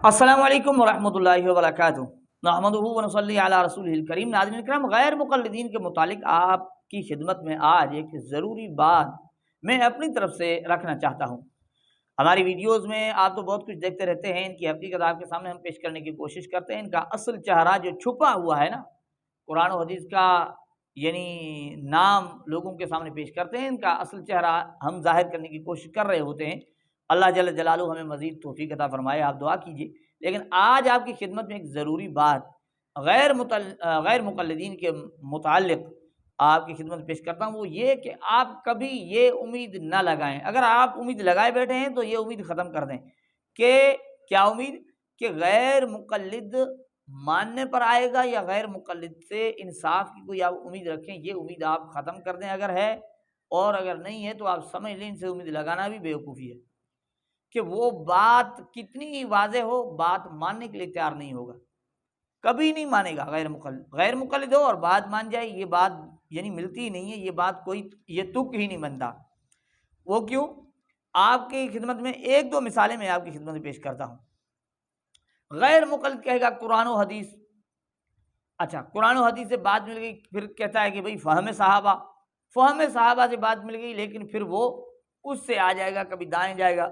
السلام علیکم ورحمۃ اللہ وبرکاتہ۔ نحمدہ ونصلی علی رسولہ الکریم۔ ناظرین کرام، غیر مقلدین کے متعلق آپ کی خدمت میں آج ایک ضروری بات میں اپنی طرف سے رکھنا چاہتا ہوں۔ ہماری ویڈیوز میں آپ تو بہت کچھ دیکھتے رہتے ہیں، ان کی حقیقت آپ کے سامنے ہم پیش کرنے کی کوشش کرتے ہیں۔ ان کا اصل چہرہ جو چھپا ہوا ہے نا، قرآن و حدیث کا یعنی نام لوگوں کے سامنے پیش کرتے ہیں، ان کا اصل چہرہ ہم ظاہر کرنے کی کوشش کر رہے ہوتے ہیں۔ اللہ جل جلالہ ہمیں مزید توفیق عطا فرمائے، آپ دعا کیجیے۔ لیکن آج آپ کی خدمت میں ایک ضروری بات غیر مقلدین کے متعلق آپ کی خدمت پیش کرتا ہوں، وہ یہ کہ آپ کبھی یہ امید نہ لگائیں۔ اگر آپ امید لگائے بیٹھے ہیں تو یہ امید ختم کر دیں کہ کیا امید کہ غیر مقلد ماننے پر آئے گا یا غیر مقلد سے انصاف کی کوئی آپ امید رکھیں، یہ امید آپ ختم کر دیں اگر ہے، اور اگر نہیں ہے تو آپ سمجھ لیں ان سے امید لگانا بھی بیوقوفی ہے کہ وہ بات کتنی ہی واضح ہو، بات ماننے کے لیے تیار نہیں ہوگا، کبھی نہیں مانے گا۔ غیر مقلد ہو اور بات مان جائے، یہ بات یعنی ملتی ہی نہیں ہے، یہ بات کوئی یہ تک ہی نہیں بنتا۔ وہ کیوں؟ آپ کی خدمت میں ایک دو مثالیں میں آپ کی خدمت میں پیش کرتا ہوں۔ غیر مقلد کہے گا قرآن و حدیث، اچھا قرآن و حدیث سے بات مل گئی، پھر کہتا ہے کہ بھئی فہم صحابہ سے بات مل گئی، لیکن پھر وہ اس سے آ جائے گا، کبھی دائیں جائے گا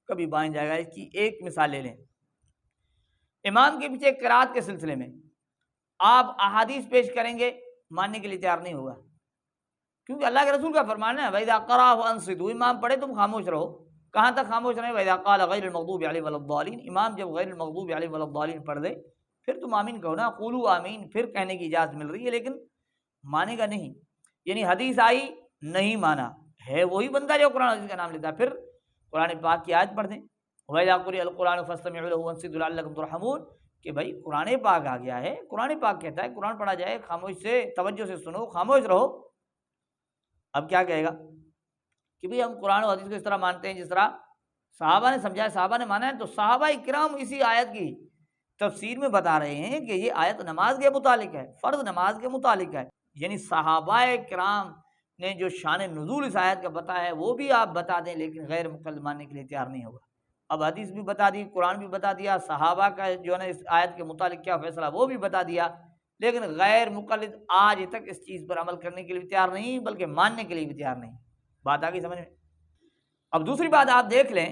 کبھی بائیں جائے گا۔ اس کی ایک مثال لے لیں، امام کے پیچھے قرات کے سلسلے میں آپ احادیث پیش کریں گے، ماننے کے لیے تیار نہیں ہوگا، کیونکہ اللہ کے رسول کا فرمان ہے وَإِذَا قَرَأَ فَأَنصِتُوا، امام پڑھے تم خاموش رہو۔ کہاں تک خاموش رہیں؟ وَإِذَا قَالَ غَيْرِ الْمَغْضُوبِ عَلَيْهِمْ وَلَا الضَّالِينَ، امام جب غیر المغضوب علیہم ولا الضالین پڑھ دے پھر تم آمین کہو نا، قولوا آمین، پھر کہنے کی اجازت مل رہی ہے، لیکن مانے گا نہیں۔ یعنی حدیث آئی نہیں مانا ہے، وہی بندہ جو قرآن حدیث کا نام لیتا ہے۔ پھر قرآن پاک کی آیت پڑھ دیں وَإِذَا قُرِئَ الْقُرْآنُ فَاسْتَمِعُوا لَهُ وَأَنصِتُوا لَعَلَّكُمْ تُرْحَمُونَ، کہ بھائی قرآن پاک آ گیا ہے، قرآن پاک کہتا ہے قرآن پڑھا جائے، خاموش سے توجہ سے سنو، خاموش رہو۔ اب کیا کہے گا کہ بھئی ہم قرآن و حدیث کو اس طرح مانتے ہیں جس طرح صحابہ نے سمجھایا، صحابہ نے مانا ہے، تو صحابہ کرام اسی آیت کی تفسیر میں بتا رہے ہیں کہ یہ آیت نماز کے متعلق ہے، فرض نماز کے متعلق ہے۔ یعنی صحابہ کرام نے جو شان نزول اس آیت کا بتایا ہے وہ بھی آپ بتا دیں، لیکن غیر مقلد ماننے کے لیے تیار نہیں ہوگا۔ اب حدیث بھی بتا دی، قرآن بھی بتا دیا، صحابہ کا جو ہے نا اس آیت کے متعلق کیا فیصلہ وہ بھی بتا دیا، لیکن غیر مقلد آج تک اس چیز پر عمل کرنے کے لیے بھی تیار نہیں، بلکہ ماننے کے لیے بھی تیار نہیں۔ بات آ گئی سمجھ میں؟ اب دوسری بات آپ دیکھ لیں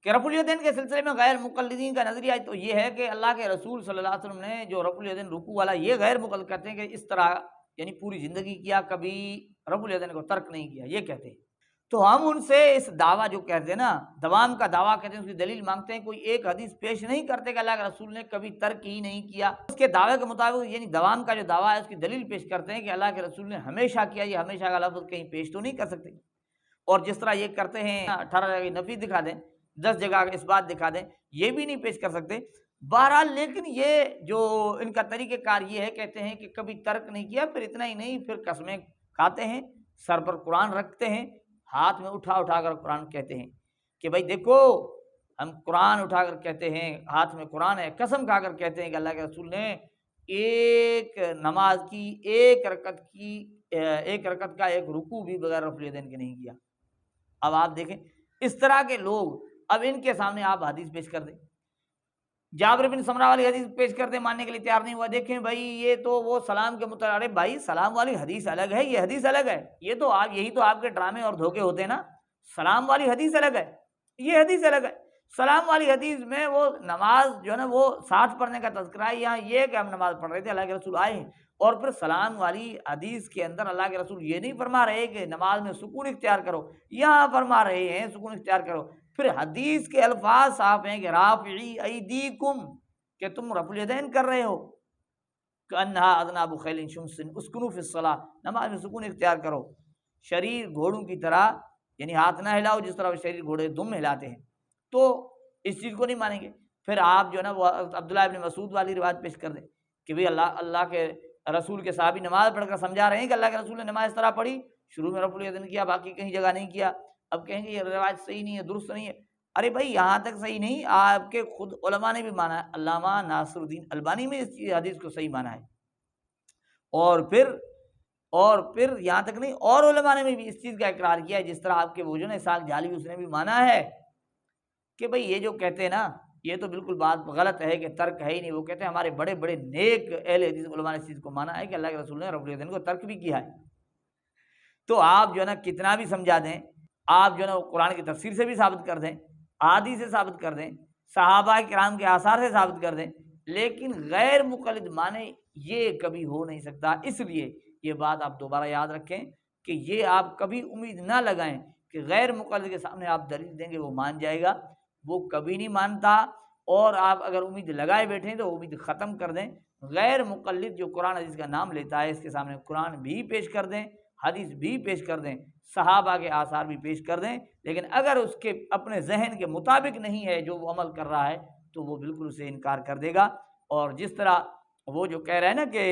کہ رفع الیدین کے سلسلے میں غیر مقلدین کا نظریہ تو یہ ہے کہ اللہ کے رسول صلی اللہ علیہ وسلم نے جو رفع الیدین رکوع والا، یہ غیر مقلد کہتے ہیں کہ اس طرح یعنی پوری زندگی کیا، کبھی رفع الیدین کو ترک نہیں کیا، یہ کہتے ہیں۔ تو ہم ان سے اس دعویٰ جو کہتے ہیں نا، دوام کا دعویٰ کہتے ہیں، اس کی دلیل مانگتے ہیں، کوئی ایک حدیث پیش نہیں کرتے کہ اللہ کے رسول نے کبھی ترک ہی نہیں کیا۔ اس کے دعوے کے مطابق یعنی دوام کا جو دعویٰ ہے اس کی دلیل پیش کرتے ہیں کہ اللہ کے رسول نے ہمیشہ کیا، یہ ہمیشہ کا لفظ کہیں پیش تو نہیں کر سکتے۔ اور جس طرح یہ کرتے ہیں 18 جگہ کی نفی دکھا دیں، 10 جگہ اس بات دکھا دیں، یہ بھی نہیں پیش کر سکتے۔ بہرحال لیکن یہ جو ان کا طریقہ کار یہ ہے، کہتے ہیں کہ کبھی ترک نہیں کیا، پھر اتنا ہی نہیں، پھر قسمیں کھاتے ہیں، سر پر قرآن رکھتے ہیں، ہاتھ میں اٹھا کر قرآن کہتے ہیں کہ بھائی دیکھو ہم قرآن اٹھا کر کہتے ہیں، ہاتھ میں قرآن ہے، قسم کھا کر کہتے ہیں کہ اللہ کے رسول نے ایک نماز کی ایک رکعت کا ایک رکوع بھی بغیر رفع الیدین کے نہیں کیا۔ اب آپ دیکھیں اس طرح کے لوگ، اب ان کے سامنے آپ حدیث پیش کر دیں، جابر بن سمرہ والی حدیث پیش کر دیں، ماننے کے لیے تیار نہیں ہوا۔ دیکھیں بھائی یہ تو وہ سلام کے متعلق، ارے بھائی سلام والی حدیث الگ ہے، یہ حدیث الگ ہے، یہ تو آپ یہی تو آپ کے ڈرامے اور دھوکے ہوتے ہیں نا۔ سلام والی حدیث الگ ہے، یہ حدیث الگ ہے۔ سلام والی حدیث میں وہ نماز جو ہے نا وہ ساتھ پڑھنے کا تذکرہ ہے، یہاں یہ کہ ہم نماز پڑھ رہے تھے، اللہ کے رسول آئے ہیں، اور پھر سلام والی حدیث کے اندر اللہ کے رسول یہ نہیں فرما رہے کہ نماز میں سکون اختیار کرو، یہاں فرما رہے ہیں سکون اختیار کرو۔ پھر حدیث کے الفاظ صاف ہیں کہ رافعی ایدیکم، کہ تم رفع الیدین کر رہے ہو، کأنہا اذناب خیل شمس اسکنوا فی الصلاۃ، نماز میں سکون اختیار کرو، شریر گھوڑوں کی طرح یعنی ہاتھ نہ ہلاؤ جس طرح شریر گھوڑے دم ہلاتے ہیں، تو اس چیز کو نہیں مانیں گے۔ پھر آپ جو ہے نا وہ عبداللہ ابن مسعود والی روایت پیش کر دیں کہ بھئی اللہ کے رسول کے صحابی نماز پڑھ کر سمجھا رہے ہیں کہ اللہ کے رسول نے نماز اس طرح پڑھی، شروع میں رفع الیدین کیا، باقی کہیں جگہ نہیں کیا۔ اب کہیں گے یہ روایت صحیح نہیں ہے، درست نہیں ہے۔ ارے بھائی یہاں تک صحیح نہیں، آپ کے خود علماء نے بھی مانا ہے، علامہ ناصر الدین البانی میں اس حدیث کو صحیح مانا ہے، اور پھر یہاں تک نہیں، اور علماء نے بھی اس چیز کا اقرار کیا ہے، جس طرح آپ کے وہ جو نا اسحاق جعلی اس نے بھی مانا ہے کہ بھئی یہ جو کہتے ہیں نا یہ تو بالکل بات غلط ہے کہ ترک ہے ہی نہیں. وہ کہتے ہیں ہمارے بڑے بڑے نیک اہل حدیث علماء نے اس چیز کو مانا ہے کہ اللہ کے رسول نے رفع الیدین کو ترک بھی کیا ہے. تو آپ جو ہے نا کتنا بھی سمجھا دیں، آپ جو ہے نا قرآن کی تفسیر سے بھی ثابت کر دیں، احادیث سے ثابت کر دیں، صحابہ کرام کے آثار سے ثابت کر دیں، لیکن غیر مقلد مانے یہ کبھی ہو نہیں سکتا. اس لیے یہ بات آپ دوبارہ یاد رکھیں کہ یہ آپ کبھی امید نہ لگائیں کہ غیر مقلد کے سامنے آپ دلیل دیں گے وہ مان جائے گا. وہ کبھی نہیں مانتا. اور آپ اگر امید لگائے بیٹھیں تو امید ختم کر دیں. غیر مقلد جو قرآن حدیث کا نام لیتا ہے، اس کے سامنے قرآن بھی پیش کر دیں، حدیث بھی پیش کر دیں، صحابہ کے آثار بھی پیش کر دیں، لیکن اگر اس کے اپنے ذہن کے مطابق نہیں ہے جو وہ عمل کر رہا ہے تو وہ بالکل اسے انکار کر دے گا. اور جس طرح وہ جو کہہ رہے ہیں نا کہ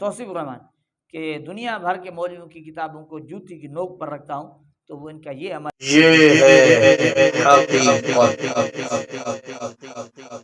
توصیف الرحمان کہ دنیا بھر کے مولویوں کی کتابوں کو جوتی کی نوک پر رکھتا ہوں، تو وہ ان کا یہ عمل یہ ہے حقیقت.